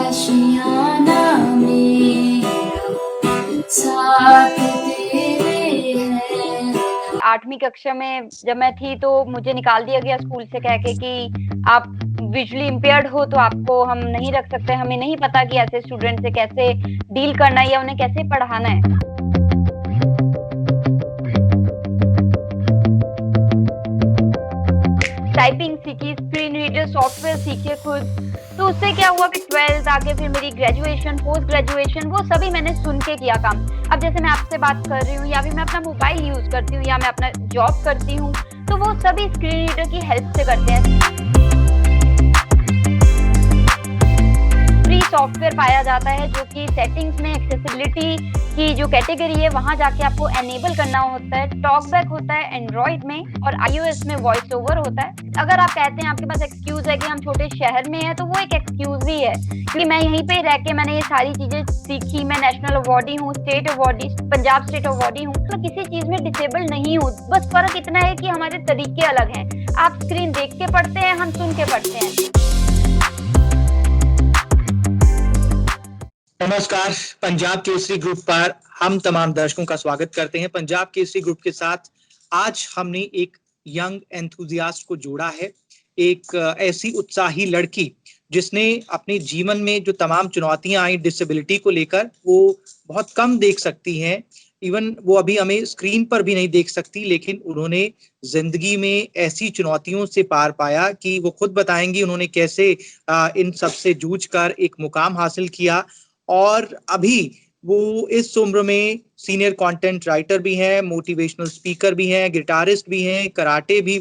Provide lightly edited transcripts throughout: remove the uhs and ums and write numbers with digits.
आशियाना मेरा साथ तेरे है। 8वीं कक्षा में जब मैं थी तो मुझे निकाल दिया गया स्कूल से कह के कि आप विजुअली इम्पेयर्ड हो तो आपको हम नहीं रख सकते, हमें नहीं पता कि ऐसे स्टूडेंट से कैसे डील करना है या उन्हें कैसे पढ़ाना है। टाइपिंग सीखी, स्क्रीन रीडर सॉफ्टवेयर सीखे खुद। तो उससे क्या हुआ कि 12th आगे फिर मेरी ग्रेजुएशन, पोस्ट ग्रेजुएशन, वो सभी मैंने सुन के किया काम। अब जैसे मैं आपसे बात कर रही हूँ या फिर मैं अपना मोबाइल यूज करती हूँ या मैं अपना जॉब करती हूँ, तो वो सभी स्क्रीन रीडर की हेल्प से करते हैं। फ्री सॉफ्टवेयर पाया जाता है जो कि सेटिंग्स में एक्सेसिबिलिटी की जो कैटेगरी है वहां जाके आपको एनेबल करना होता है। टॉकबैक होता है एंड्रॉइड में और iOS में वॉइस ओवर होता है। अगर आप कहते हैं आपके पास एक्सक्यूज है कि हम छोटे शहर में हैं, तो वो एक एक्सक्यूज ही है क्योंकि मैं यहीं पे रह के मैंने ये सारी चीजें सीखी। मैं नेशनल अवार्डी हूँ, state awardee, Punjab state awardee हूँ, तो किसी चीज में डिसेबल नहीं हूँ। बस फर्क इतना है कि हमारे तरीके अलग हैं। आप स्क्रीन देख के पढ़ते हैं, हम सुन के पढ़ते हैं। नमस्कार, पंजाब केसरी ग्रुप पर हम तमाम दर्शकों का स्वागत करते हैं। पंजाब केसरी ग्रुप के साथ आज हमने एक यंग एंथुजियास्ट को जोड़ा है, एक ऐसी उत्साही लड़की जिसने अपने जीवन में जो तमाम चुनौतियां आई डिसेबिलिटी को लेकर, वो बहुत कम देख सकती हैं। इवन वो अभी हमें स्क्रीन पर भी नहीं देख सकती, लेकिन उन्होंने जिंदगी में ऐसी चुनौतियों से पार पाया कि वो खुद बताएंगी उन्होंने कैसे इन सब से जूझ कर एक मुकाम हासिल किया। और अभी वो इस उम्र में सीनियर कंटेंट राइटर भी हैं, मोटिवेशनल स्पीकर भी हैं, गिटारिस्ट भी हैं, कराटे भी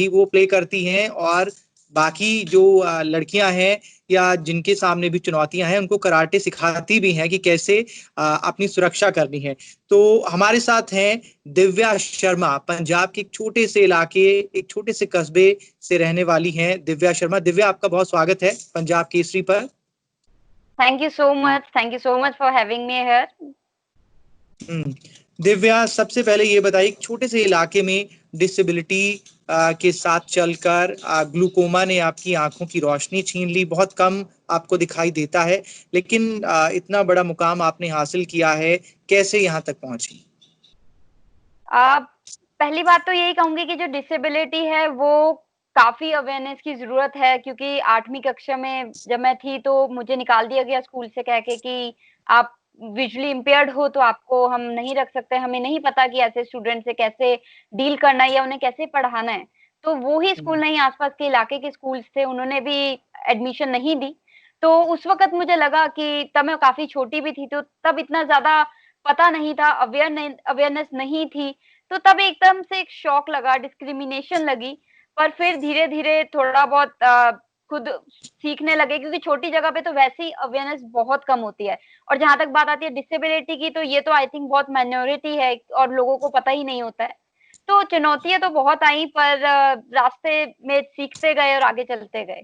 वो प्ले करती हैं और बाकी जो लड़कियां हैं या जिनके सामने भी चुनौतियां हैं उनको कराटे सिखाती भी हैं कि कैसे अपनी सुरक्षा करनी है। तो हमारे साथ हैं दिव्या शर्मा, पंजाब के एक छोटे से इलाके, एक छोटे से कस्बे से रहने वाली हैं दिव्या शर्मा। दिव्या, आपका बहुत स्वागत है पंजाब केसरी पर। Thank you so much. Thank you so much for having me here. Divya, सबसे पहले ये बताइए, छोटे से इलाके में डिसेबिलिटी के साथ चलकर ग्लूकोमा ने आपकी आंखों की रोशनी छीन ली, बहुत कम आपको दिखाई देता है, लेकिन इतना बड़ा मुकाम आपने हासिल किया है, कैसे यहाँ तक पहुंची? पहली बात तो यही कहूंगी कि जो डिसेबिलिटी है वो काफी अवेयरनेस की जरूरत है क्योंकि 8वीं कक्षा में जब मैं थी तो मुझे निकाल दिया गया स्कूल से कह के कि आप विजुअली इम्पेयर्ड हो तो आपको हम नहीं रख सकते, हमें नहीं पता कि ऐसे स्टूडेंट से कैसे डील करना है या उन्हें कैसे पढ़ाना है। तो वो ही स्कूल नहीं, आसपास के इलाके के स्कूल थे, उन्होंने भी एडमिशन नहीं दी। तो उस वक्त मुझे लगा कि तब मैं काफी छोटी भी थी, तो तब इतना ज्यादा पता नहीं था, अवेयरनेस नहीं थी। तो तब एकदम से एक शॉक लगा, डिस्क्रिमिनेशन लगी। पर फिर धीरे-धीरे थोड़ा बहुत खुद सीखने लगे क्योंकि छोटी जगह पे तो वैसे ही अवेयरनेस बहुत कम होती है। और जहाँ तक बात आती है डिसेबिलिटी की, तो ये तो आई थिंक बहुत माइनॉरिटी है और लोगों को पता ही नहीं होता है। तो चुनौतियाँ तो बहुत आई पर रास्ते में सीखते गए और आगे चलते गए।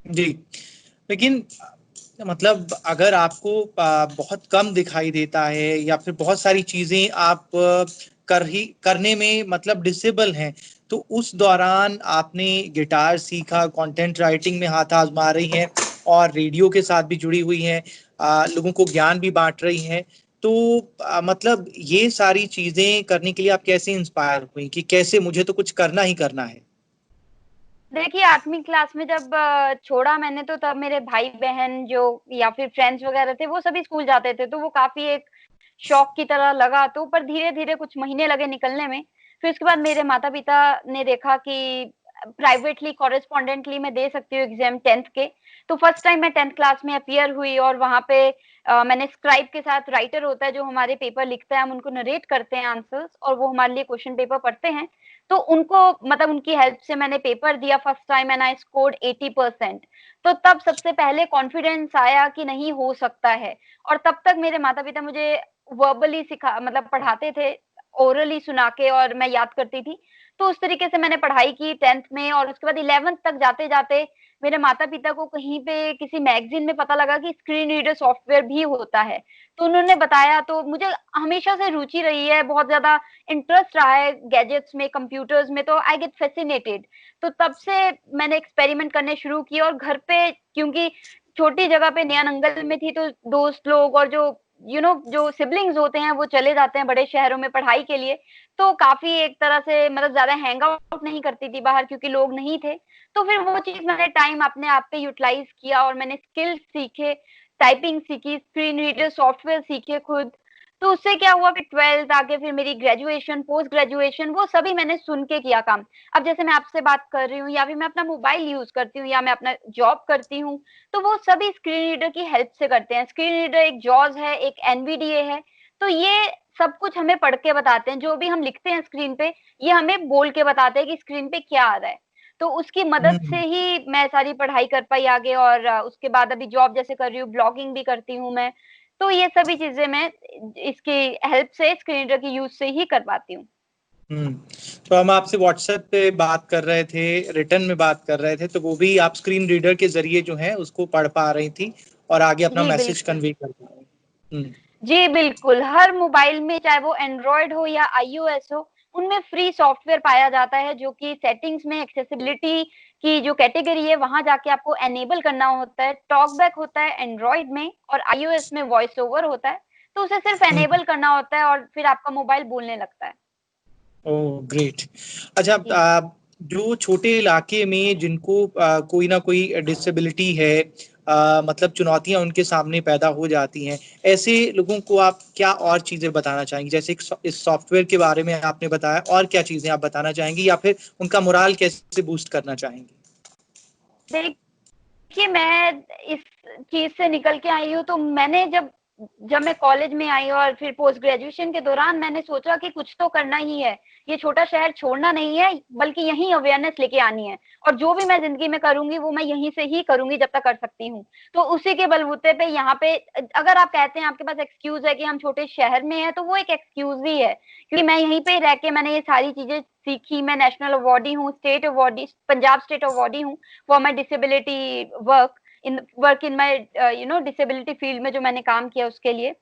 जी, लेकिन मतलब अगर आपको बहुत कम दिखाई देता है या फिर बहुत सारी चीजें आप करने में मतलब डिसेबल हैं, तो उस दौरान आपने गिटार सीखा, कंटेंट राइटिंग में हाथ आजमा रही हैं और रेडियो के साथ भी जुड़ी हुई हैं, लोगों को ज्ञान भी बांट रही हैं। तो मतलब ये सारी चीजें करने के लिए आप कैसे इंस्पायर हुई कि कैसे मुझे तो कुछ करना ही करना है? देखिए 8वीं क्लास में जब छोड़ा मैंने तो तब मेरे भाई-बहन जो या फिर फ्रेंड्स वगैरह थे वो सभी स्कूल जाते थे, तो वो काफ़ी एक शौक की तरह लगा। तो पर धीरे-धीरे कुछ महीने लगे निकलने में। फिर उसके बाद मेरे माता-पिता ने देखा कि प्राइवेटली कॉरेस्पॉन्डेंटली मैं दे सकती हूँ एग्ज़ाम 10th के। तो फर्स्ट टाइम मैं 10th क्लास में अपीयर हुई और वहाँ पे मैंने स्क्राइब के साथ राइटर होता है जो हमारे पेपर लिखता है, हम उनको नरेट करते हैं आंसर्स और वो हमारे लिए क्वेश्चन पेपर पढ़ते हैं। तो उनको मतलब उनकी हेल्प से मैंने पेपर दिया first time and I scored 80%। तो तब सबसे पहले कॉन्फिडेंस आया कि नहीं हो सकता है। और तब तक मेरे माता-पिता मुझे वर्बली सिखा मतलब पढ़ाते थे, ओरली सुना के और मैं याद करती थी। तो उस तरीके से मैंने पढ़ाई की 10th में और उसके बाद 11th तक जाते-जाते मेरे माता-पिता को कहीं पे किसी मैगज़ीन में पता लगा कि स्क्रीन रीडर सॉफ्टवेयर भी होता है। तो उन्होंने बताया, तो मुझे हमेशा से रुचि रही है, बहुत ज़्यादा इंटरेस्ट रहा है गैजेट्स में, कंप्यूटर्स में, तो आई गेट fascinated। तो तब से मैंने एक्सपेरिमेंट करने शुरू किए और घर पे, क्योंकि छोटी जगह पे नया नंगल में थी, तो दोस्त लोग और जो जो सिबलिंग्स होते हैं वो चले जाते हैं बड़े शहरों में पढ़ाई के लिए। तो काफ़ी एक तरह से मतलब ज़्यादा हैंग आउट नहीं करती थी बाहर, क्योंकि लोग नहीं थे। तो फिर वो चीज़ मैंने टाइम अपने आप पे यूटिलाइज़ किया और मैंने स्किल्स सीखे, टाइपिंग सीखी, स्क्रीन रीडर सॉफ्टवेयर सीखे खुद। तो उससे क्या हुआ कि 12th आगे फिर मेरी ग्रेजुएशन, पोस्ट ग्रेजुएशन, वो सभी मैंने सुन के किया काम। अब जैसे मैं आपसे बात कर रही हूँ या फिर मैं अपना मोबाइल यूज़ करती हूँ या मैं अपना जॉब करती हूँ, तो वो सभी स्क्रीन रीडर की हेल्प से करते हैं। स्क्रीन रीडर एक जॉज़ है, एक एनवीडीए है, तो ये सब कुछ हमें पढ़ के बताते हैं। जो भी हम लिखते हैं स्क्रीन पे, ये हमें बोल के बताते हैं कि स्क्रीन पे क्या आ रहा है। तो उसकी मदद से हम्म। ही मैं सारी पढ़ाई कर पाई आगे, और उसके बाद अभी जॉब जैसे कर रही हूँ, ब्लॉगिंग भी करती हूँ मैं। तो ये सभी चीज़ें मैं इसकी हेल्प से, स्क्रीन रीडर की यूज़ से ही कर पाती हूँ। हम्म। तो हम आपसे व्हाट्सएप पे बात कर रहे थे, रिटर्न में बात कर रहे थे, तो वो भी आप स्क्रीन रीडर के जरिए जो है उसको पढ़ पा रही थी और आगे अपना जी, मैसेज बिल्कुल। कन्वे कर पा रही। जी, बिल्कुल, हर मोबाइल में, चाहे वो एंड्रॉयड हो या आईओएस हो, उनमें फ्री सॉफ्टवेयर पाया जाता है, जो कि सेटिंग्स में एक्सेसिबिलिटी की जो कैटेगरी है, वहाँ जाके आपको एनेबल करना होता है। टॉकबैक होता है एंड्रॉयड में और आईओएस में वॉइस ओवर होता है, तो उसे सिर्फ हम्म। एनेबल करना होता है और फिर आपका मोबाइल बोलने लगता है। Oh great. अच्छा, जी। जो छोटे इलाके में जिनको कोई ना कोई डिसेबिलिटी है, मतलब चुनौतियां उनके सामने पैदा हो जाती हैं, ऐसे लोगों को आप क्या और चीजें बताना चाहेंगी? जैसे इस सॉफ्टवेयर के बारे में आपने बताया, और क्या चीजें आप बताना चाहेंगी या फिर उनका मोराल कैसे बूस्ट करना चाहेंगी? देखिए, मैं इस चीज़ से निकल के आई हूँ, तो मैंने जब जब मैं कॉलेज में आई और फिर पोस्ट ग्रेजुएशन के दौरान मैंने सोचा कि कुछ तो करना ही है। ये छोटा शहर छोड़ना नहीं है, बल्कि यहीं अवेयरनेस लेके आनी है, और जो भी मैं ज़िंदगी में करूँगी, वो मैं यहीं से ही करूँगी जब तक कर सकती हूँ। तो उसी के बलबूते पे यहाँ पे अगर आप कहते हैं आपके पास एक्सक्यूज़ है कि हम छोटे शहर में हैं, तो वो एक एक्सक्यूज़ ही है। क्योंकि मैं यहीं पे रह के मैंने ये सारी चीज़ें सीखी, मैं नेशनल अवॉर्डी हूँ, state awardee, Punjab state awardee हूँ for my disability work in my disability field में जो मैंने काम किया उसके लिए।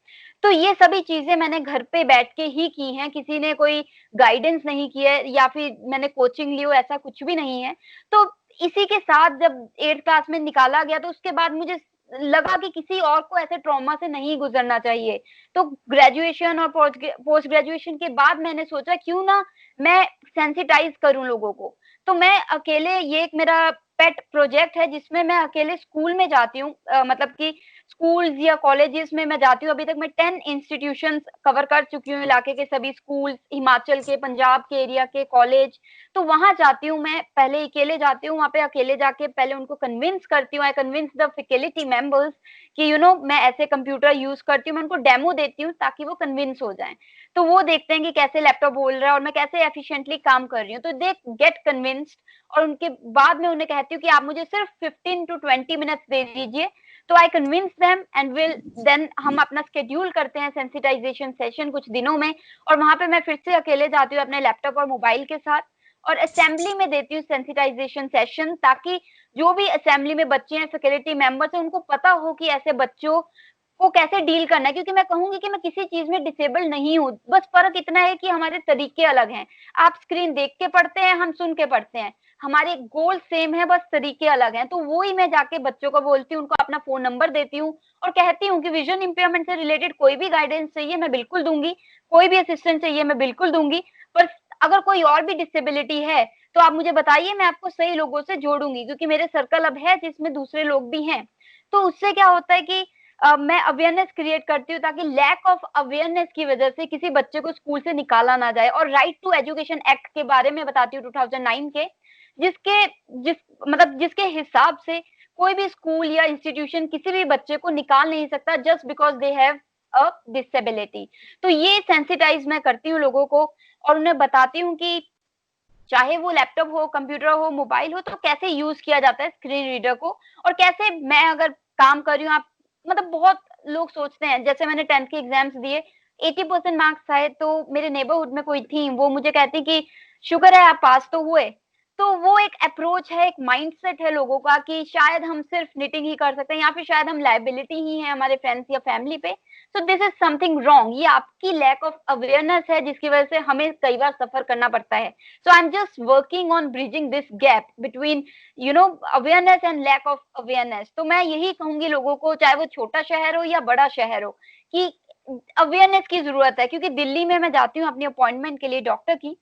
तो ये सभी चीज़ें मैंने घर पे बैठ के ही की हैं, किसी ने कोई गाइडेंस नहीं की है या फिर मैंने कोचिंग ली हो, ऐसा कुछ भी नहीं है। तो इसी के साथ जब 8th क्लास में निकाला गया, तो उसके बाद मुझे लगा कि किसी और को ऐसे ट्रॉमा से नहीं गुज़रना चाहिए। तो ग्रेजुएशन और पोस्ट ग्रेजुएशन के बाद मैंने सोचा क्यों ना मैं सेंसिटाइज़ करूँ लोगों को। तो मैं अकेले, ये एक मेरा पेट प्रोजेक्ट है जिसमें मैं अकेले स्कूल में जाती हूँ, मतलब कि स्कूल्स या कॉलेजेस में मैं जाती हूँ। अभी तक मैं 10 इंस्टीट्यूशंस कवर कर चुकी हूँ, इलाके के सभी स्कूल्स, हिमाचल के, पंजाब के एरिया के कॉलेज। तो वहाँ जाती हूँ मैं, पहले अकेले जाती हूँ, वहाँ पे अकेले जाके पहले उनको कन्विंस करती हूँ। I convince the faculty members कि मैं ऐसे कंप्यूटर यूज़ करती हूँ, मैं उनको डेमो देती हूँ ताकि वो कन्विंस हो जाएँ। तो वो देखते हैं कि कैसे लैपटॉप बोल रहा है और मैं कैसे एफिशिएंटली काम कर रही हूँ, तो दे गेट कन्विंस्ड। और उनके बाद मैं उन्हें कहती हूँ कि आप मुझे सिर्फ 15 टू 20 मिनट्स दे दीजिए। तो I convince them and will then हम अपना शेड्यूल करते हैं सेंसिटाइजेशन सेशन कुछ दिनों में, और वहाँ पे मैं फिर से अकेले जाती हूँ अपने लैपटॉप और मोबाइल के साथ, और असेंबली में देती हूँ सेंसिटाइजेशन सेशन, ताकि जो भी असेंबली में बच्चे हैं, फैकल्टी मेंबर्स हैं, उनको पता हो कि ऐसे बच्चों को कैसे डील करना है। क्योंकि मैं कहूँगी कि मैं किसी चीज़ में डिसेबल नहीं हूँ, बस फ़र्क इतना है कि हमारे तरीके अलग हैं। आप स्क्रीन देख के पढ़ते हैं, हम सुन के पढ़ते हैं। हमारे गोल सेम है, बस तरीके अलग हैं। तो वो ही मैं जाके बच्चों को बोलती हूँ, उनको अपना फ़ोन नंबर देती हूँ और कहती हूँ कि विज़न इम्पेयरमेंट से रिलेटेड कोई भी गाइडेंस चाहिए, मैं बिल्कुल दूँगी। कोई भी असिस्टेंस चाहिए, मैं बिल्कुल दूँगी। पर अगर कोई और भी डिसेबिलिटी है, तो आप मुझे बताइए, मैं आपको सही लोगों से जोड़ूँगी, क्योंकि मेरे सर्कल अब है जिसमें दूसरे लोग भी हैं। तो उससे क्या होता है कि मैं अवेयरनेस क्रिएट करती हूँ, ताकि लैक ऑफ अवेयरनेस की वजह से किसी बच्चे को स्कूल से निकाला ना जाए। और राइट टू एजुकेशन एक्ट के बारे में बताती हूँ 2009 के, जिसके जिस मतलब जिसके हिसाब से कोई भी स्कूल या इंस्टीट्यूशन किसी भी बच्चे को निकाल नहीं सकता just because they have a disability. तो ये सेंसिटाइज़ मैं करती हूँ लोगों को, और उन्हें बताती हूँ कि चाहे वो लैपटॉप हो, कंप्यूटर हो, मोबाइल हो, तो कैसे यूज़ किया जाता है स्क्रीन रीडर को, और कैसे मैं अगर काम कर रही हूँ, आप बहुत लोग सोचते हैं, जैसे मैंने 10th के एग्ज़ाम्स दिए, 80% मार्क्स आए, तो मेरे नेबरहुड में कोई थी, वो मुझे कहती कि शुक्र है आप पास तो हुए। तो वो एक अप्रोच है, एक माइंडसेट है लोगों का कि शायद हम सिर्फ निटिंग ही कर सकते हैं या फिर शायद हम लायबिलिटी ही है हमारे फ्रेंड्स या फैमिली पे। सो दिस इज समथिंग रॉन्ग। ये आपकी लैक ऑफ अवेयरनेस है जिसकी वजह से हमें कई बार सफर करना पड़ता है। So I am just working on bridging this gap between awareness and lack of awareness. तो मैं यही कहूंगी लोगों को, चाहे वो छोटा शहर हो या बड़ा शहर हो, कि अवेयरनेस की जरूरत है। क्योंकि दिल्ली में मैं जाती हूँ अपनी अपॉइंटमेंट के लिए डॉक्टर की,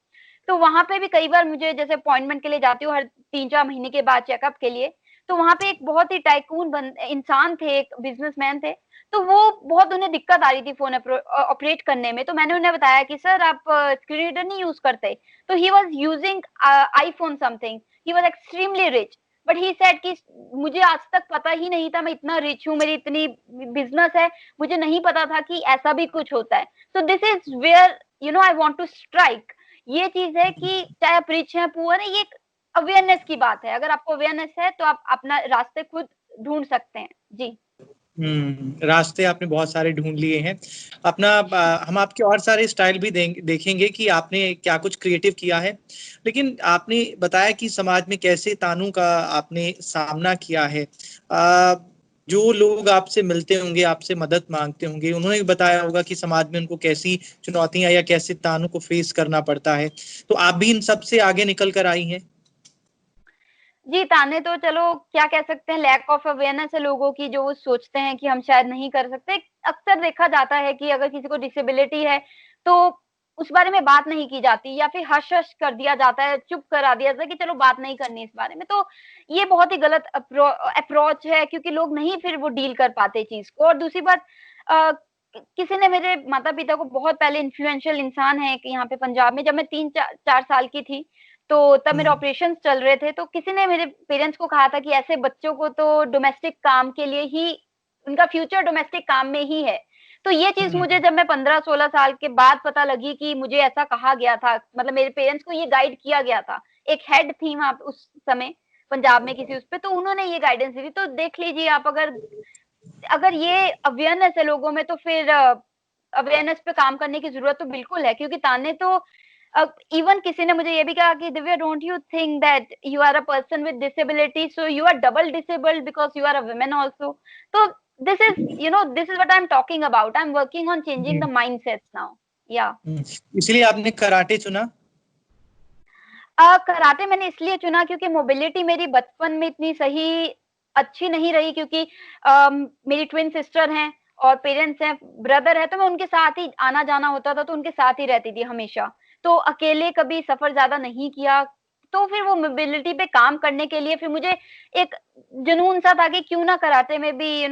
तो वहां पे भी कई बार मुझे, जैसे अपॉइंटमेंट के लिए जाती हूँ हर 3-4 महीने के बाद चेकअप के लिए, तो वहां पे एक बहुत ही टाइकून इंसान थे, एक बिजनेसमैन थे। तो वो बहुत, उन्हें दिक्कत आ रही थी फोन ऑपरेट करने में। तो मैंने उन्हें बताया कि सर आप स्क्रीन रीडर नहीं यूज करते। तो he was using iPhone something, he was extremely rich, but he said कि मुझे आज तक पता ही नहीं था, मैं इतना रिच हूँ, मेरी इतनी बिजनेस है, मुझे नहीं पता था कि ऐसा भी कुछ होता है। So this is where I want to strike. ये चीज है कि चाहे आप रिच हैं पुअर है, ये एक अवेयरनेस की बात है। अगर आपको अवेयरनेस है तो आप अपना रास्ते खुद ढूंढ सकते हैं। जी रास्ते आपने बहुत सारे ढूंढ लिए हैं अपना। हम आपके और सारे स्टाइल भी देखेंगे कि आपने क्या कुछ क्रिएटिव किया है, लेकिन आपने बताया कि समाज में कैसे तानों का आपने सामना किया है। जो लोग आपसे मिलते होंगे, आपसे मदद मांगते होंगे, उन्होंने भी बताया होगा कि समाज में उनको कैसी चुनौतियां या कैसे तानों को फेस करना पड़ता है। तो आप भी इन सब से आगे निकल कर आई हैं। जी, ताने तो चलो क्या कह सकते हैं, लैक ऑफ अवेयरनेस है लोगों की, जो वो सोचते हैं कि हम शायद नहीं कर सकते। अक्सर देखा जाता है कि अगर किसी को डिसेबिलिटी है तो उस बारे में बात नहीं की जाती या फिर हश-हश कर दिया जाता है, चुप करा दिया जाता है कि चलो बात नहीं करनी इस बारे में। तो ये बहुत ही गलत अप्रोच है, क्योंकि लोग नहीं फिर वो डील कर पाते चीज़ को। और दूसरी बात, किसी ने, मेरे माता-पिता को बहुत पहले, इन्फ्लुएंशियल इंसान है कि यहाँ पे पंजाब में, जब मैं 3-4 साल की थी, तो तब मेरे ऑपरेशंस चल रहे थे, तो किसी ने मेरे पेरेंट्स को कहा था कि ऐसे बच्चों को तो डोमेस्टिक काम के लिए ही, उनका फ्यूचर डोमेस्टिक काम में ही है। तो ये चीज़ मुझे जब मैं 15-16 साल के बाद पता लगी कि मुझे ऐसा कहा गया था, मतलब मेरे पेरेंट्स को ये गाइड किया गया था। एक हेड थी वहाँ पे उस समय पंजाब में किसी उस पे, तो उन्होंने ये गाइडेंस दी थी। तो देख लीजिए आप, अगर अगर ये अवेयरनेस है लोगों में, तो फिर अवेयरनेस पे काम करने की ज़रूरत तो बिल्कुल है। क्योंकि ताने तो, इवन किसी ने मुझे ये भी कहा कि Divya, don't you think that you are a person with disability, so you are double disabled because you are a woman also. तो this is this is what I am talking about. I am working on changing the mindsets now. या इसलिए आपने karate चुना। Karate मैंने इसलिए चुना क्योंकि mobility मेरी बचपन में इतनी सही अच्छी नहीं रही, क्योंकि मेरी ट्विन सिस्टर हैं और पेरेंट्स हैं, ब्रदर है, तो मैं उनके साथ ही आना जाना होता था, तो उनके साथ ही रहती थी हमेशा। तो अकेले कभी सफर ज्यादा नहीं किया। तो फिर वो मोबिलिटी पे काम करने के लिए फिर मुझे एक जुनून सा था कि क्यों ना कराटे में भी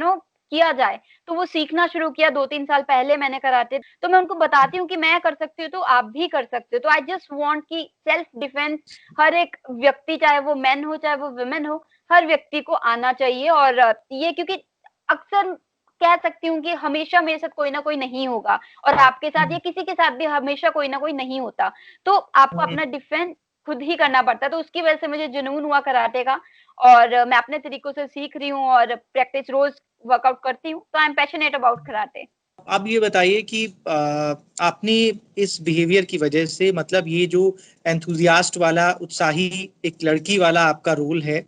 किया जाए। तो वो सीखना शुरू किया 2-3 साल पहले मैंने कराटे। तो मैं उनको बताती हूँ कि मैं कर सकती हूँ तो आप भी कर सकते हो। तो आई जस्ट वांट कि सेल्फ डिफेंस हर एक व्यक्ति, चाहे वो मेन हो चाहे वो वुमेन हो, हर व्यक्ति को आना चाहिए। और ये, क्योंकि अक्सर कह सकती हूँ कि हमेशा मेरे साथ कोई ना कोई नहीं होगा, और आपके साथ या किसी के साथ भी हमेशा कोई ना कोई नहीं होता। तो आपको अपना डिफेंस खुद ही करना पड़ता है। तो उसकी वजह से मुझे जुनून हुआ कराटे का, और मैं अपने तरीकों से सीख रही हूँ और प्रैक्टिस रोज वर्कआउट करती हूँ। तो I am passionate about karate. अब ये बताइए कि आपने इस बिहेवियर की वजह से, मतलब ये जो एंथुजियास्ट वाला, उत्साही एक लड़की वाला आपका रोल है,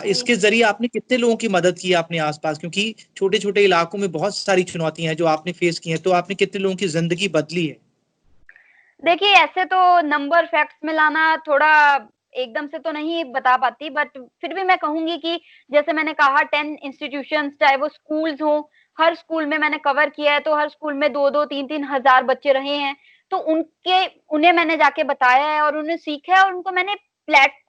इसके जरिए आपने कितने लोगों की मदद की अपने आसपास? क्योंकि छोटे छोटे इलाकों में बहुत सारी चुनौतियां हैं जो आपने फेस की हैं, तो आपने कितने लोगों की जिंदगी बदली है? देखिए, ऐसे तो नंबर फैक्ट्स में लाना थोड़ा एकदम से तो नहीं बता पाती, बट फिर भी मैं कहूँगी कि जैसे मैंने कहा 10 इंस्टीट्यूशंस, चाहे वो स्कूल्स हों, हर स्कूल में मैंने कवर किया है। तो हर स्कूल में 2-2 3-3 हज़ार बच्चे रहे हैं। तो उन्हें मैंने जाके बताया है और उन्हें सीखा है, और उनको मैंने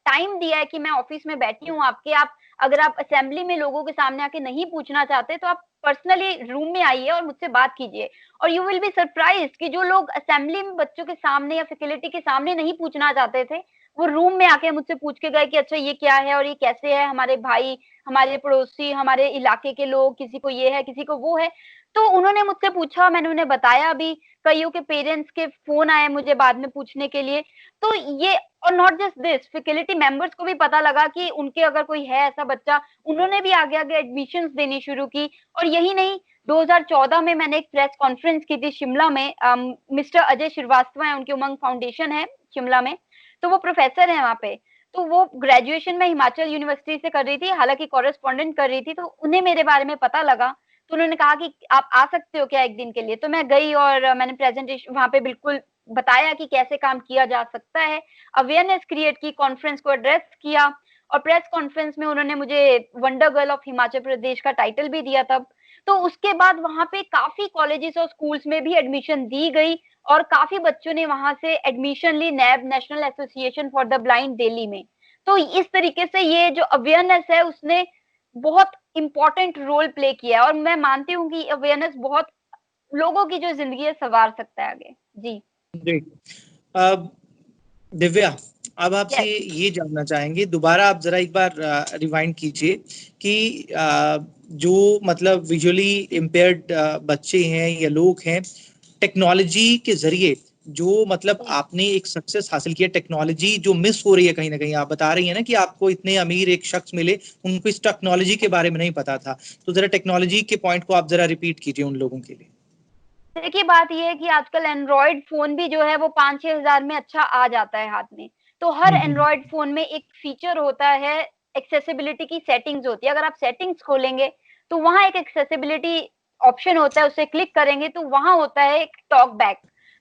टाइम दिया है कि मैं ऑफिस में बैठी हूँ आपके, आप अगर आप असेंबली में लोगों के सामने आके नहीं पूछना चाहते तो आप पर्सनली रूम में आइए और मुझसे बात कीजिए। और यू विल बी सरप्राइज्ड कि जो लोग असेंबली में बच्चों के सामने या फैकल्टी के सामने नहीं पूछना चाहते थे, वो रूम में आके मुझसे पूछ के गए कि अच्छा ये क्या है और ये कैसे है, हमारे भाई, हमारे पड़ोसी, हमारे इलाके के लोग, किसी को ये है, किसी को वो है। तो उन्होंने मुझसे पूछा, मैंने उन्हें बताया भी, कईयों के पेरेंट्स के फ़ोन आए मुझे बाद में पूछने के लिए। तो ये, और not just this, faculty members को भी पता लगा कि उनके अगर कोई है ऐसा बच्चा, उन्होंने भी आगे-आगे एडमिशन्स देनी शुरू की। और यही नहीं, 2014 में मैंने एक प्रेस कॉन्फ्रेंस की थी शिमला में। मिस्टर अजय श्रीवास्तव हैं, उनकी उमंग फाउंडेशन है शिमला में, तो वो प्रोफेसर हैं वहाँ पे। तो वो ग्रेजुएशन में हिमाचल यूनिवर्सिटी से कर रही थी, हालांकि कॉरेस्पॉन्डेंट कर रही थी, तो उन्हें मेरे बारे में पता लगा, तो उन्होंने कहा कि आप आ सकते हो क्या एक दिन के लिए। तो मैं गई और मैंने प्रेजेंटेशन वहां पे बिल्कुल बताया कि कैसे काम किया जा सकता है, अवेयरनेस क्रिएट की, कॉन्फ्रेंस को एड्रेस किया, और प्रेस कॉन्फ्रेंस में उन्होंने मुझे wonder girl of Himachal Pradesh का टाइटल भी दिया तब। तो उसके बाद वहां पे काफी कॉलेजेस और स्कूल्स में भी एडमिशन दी गई, और काफी बच्चों ने वहां से एडमिशन ली NAB, national association for the blind Delhi में। तो इस तरीके से ये जो अवेयरनेस है उसने बहुत इंपॉर्टेंट रोल प्ले किया है, और मैं मानती हूँ कि अवेयरनेस बहुत लोगों की जो जिंदगी है संवार सकता है आगे। जी जी। दिव्या, अब आपसे Yes. ये जानना चाहेंगे, दोबारा आप जरा एक बार रिवाइंड कीजिए कि जो मतलब विजुअली इम्पेयर्ड बच्चे हैं या लोग हैं, टेक्नोलॉजी के जरिए जो मतलब आपने एक सक्सेस हासिल किया, टेक्नोलॉजी जो मिस हो रही है कहीं ना कहीं, आप बता रही है ना कि आपको इतने अमीर एक शख्स मिले, उनको इस टेक्नोलॉजी के बारे में नहीं पता था, तो जरा टेक्नोलॉजी के पॉइंट को आप जरा रिपीट कीजिए उन लोगों के लिए। देखिए बात ये है कि आजकल एंड्रॉइड फोन भी जो है वो 5-6 हजार में अच्छा आ जाता है हाथ में। तो हर एंड्रॉइड फोन में एक फीचर होता है, एक्सेसिबिलिटी की सेटिंग्स होती है। अगर आप सेटिंग्स खोलेंगे तो वहां एक एक्सेसिबिलिटी ऑप्शन होता है, उसे क्लिक करेंगे तो वहां होता है एक टॉक बैक।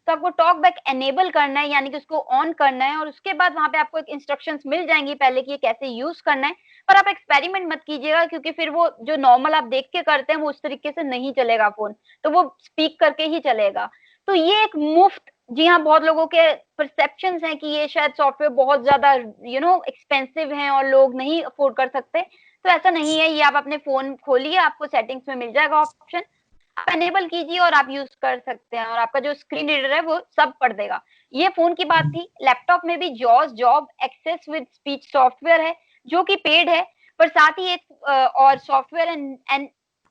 तो आपको टॉक बैक एनेबल करना है, यानी कि उसको ऑन करना है, और उसके बाद वहां पे आपको एक इंस्ट्रक्शंस मिल जाएंगी पहले कि ये कैसे यूज करना है। पर आप एक्सपेरिमेंट मत कीजिएगा, क्योंकि फिर वो जो नॉर्मल आप देख के करते हैं वो उस तरीके से नहीं चलेगा फोन, तो वो स्पीक करके ही चलेगा। तो ये एक मुफ्त, जी हाँ, बहुत लोगों के परसेप्शंस हैं कि ये शायद सॉफ्टवेयर बहुत ज्यादा एक्सपेंसिव हैं और लोग नहीं अफोर्ड कर सकते। तो ऐसा नहीं है, ये आप अपने फोन खोलिए, आपको सेटिंग्स में मिल जाएगा ऑप्शन, आप एनेबल कीजिए और आप यूज कर सकते हैं, और आपका जो स्क्रीन रीडर है वो सब पढ़ देगा। ये फोन की बात थी। लैपटॉप में भी जॉस job access with speech software है, जो कि पेड है, पर साथ ही एक और software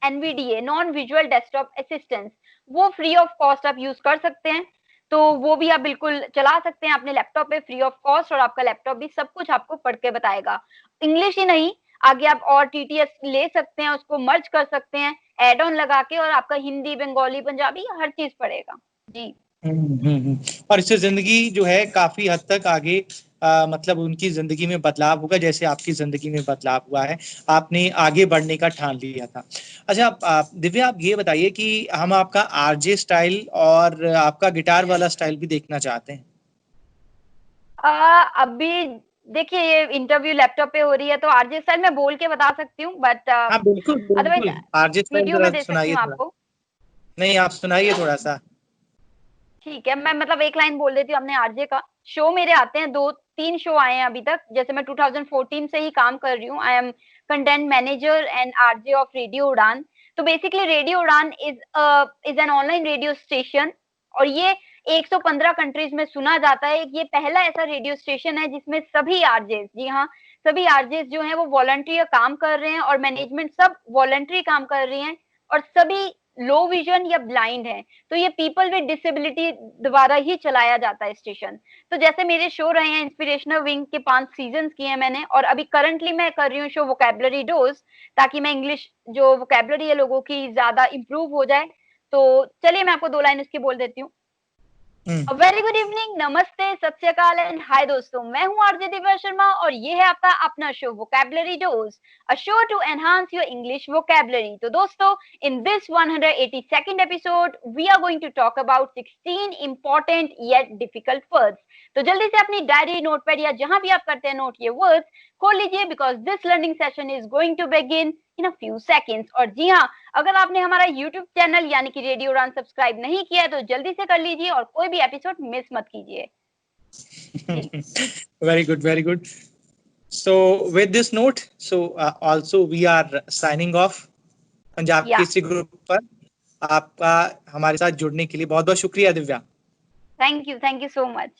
NVDA, non visual desktop assistance, वो फ्री ऑफ कॉस्ट आप यूज कर सकते हैं। तो वो भी आप बिल्कुल चला सकते हैं अपने लैपटॉप पे फ्री ऑफ कॉस्ट, और आपका लैपटॉप भी सब कुछ आपको पढ़ के बताएगा। इंग्लिश ही नहीं, आगे आप और टीटीएस ले सकते हैं, उसको मर्ज कर सकते हैं एड ऑन लगा के, और आपका हिंदी, बंगाली, पंजाबी हर चीज पढ़ेगा। जी और इससे जिंदगी जो है काफी हद तक आगे मतलब उनकी जिंदगी में बदलाव होगा, जैसे आपकी जिंदगी में बदलाव हुआ है, आपने आगे बढ़ने का ठान लिया था। अच्छा, दिव्या, आप ये बताइए कि हम आपका आरजे स्टाइल और आपका गिटार वाला स्टाइल भी देखना चाहते हैं। अभी देखिए ये इंटरव्यू लैपटॉप पे हो रही है, तो आरजे स्टाइल मैं बोल के बता सकती हूँ, बट हाँ बिल्कुल अदरवाइज बिल्कुल, आरजे स्टाइल वीडियो जरा में दे सकती सुनाइए हूँ थोड़ा। आपको। नहीं, आप सुनाइए थोड़ा सा। ठीक है, मैं मतलब एक लाइन बोल देती हूँ अपने आरजे का। शो मेरे आते हैं, 2-3 शो आए हैं अभी तक, जैसे मैं 2014 से ही काम कर रही हूँ। I am content manager and RJ of radio उड़ान। तो बेसिकली रेडियो उड़ान is an online radio station, और ये 115 कंट्रीज में सुना जाता है। ये पहला ऐसा रेडियो स्टेशन है जिसमें सभी आरजेस, जी हाँ, सभी आरजेस जो हैं वो वॉलंटरी काम कर रहे हैं, और मैनेजमेंट सब वॉलंटरी काम कर रही हैं, और सभी लो विजन या ब्लाइंड है। तो ये पीपल विद डिसेबिलिटी द्वारा ही चलाया जाता है स्टेशन। तो जैसे मेरे शो रहे हैं इंस्पिरेशनल विंग के 5 सीजन किए हैं मैंने, और अभी करंटली मैं कर रही हूँ शो वोकैबुलरी डोज, ताकि मैं इंग्लिश जो वोकैबुलरी है लोगों की ज्यादा इंप्रूव हो जाए। तो चलिए मैं आपको 2 लाइन उसकी बोल देती हूँ। वेरी गुड इवनिंग, नमस्ते, सत श्री अकाल एंड हाय दोस्तों, मैं हूँ आरजे दिव्या शर्मा, और ये है आपका अपना show vocabulary dose, a show to enhance your English vocabulary. तो दोस्तों, in this 182nd episode we are going to talk about 16 important yet difficult words. तो जल्दी से अपनी डायरी, नोटपैड या जहां भी आप करते हैं नोट ये वर्ड्स खोल लीजिए, because this learning session is going to begin in a few seconds. और जी हाँ, अगर आपने हमारा यूट्यूब चैनल यानी कि रेडियो उड़ान सब्सक्राइब नहीं किया है तो जल्दी से कर लीजिए, और कोई भी एपिसोड मिस मत कीजिए। Very good, very good. So with this note, also we are signing off। Punjab Kesari group पर आपका हमारे साथ जुड़ने के लिए बहुत बहुत शुक्रिया Divya. Thank you so much.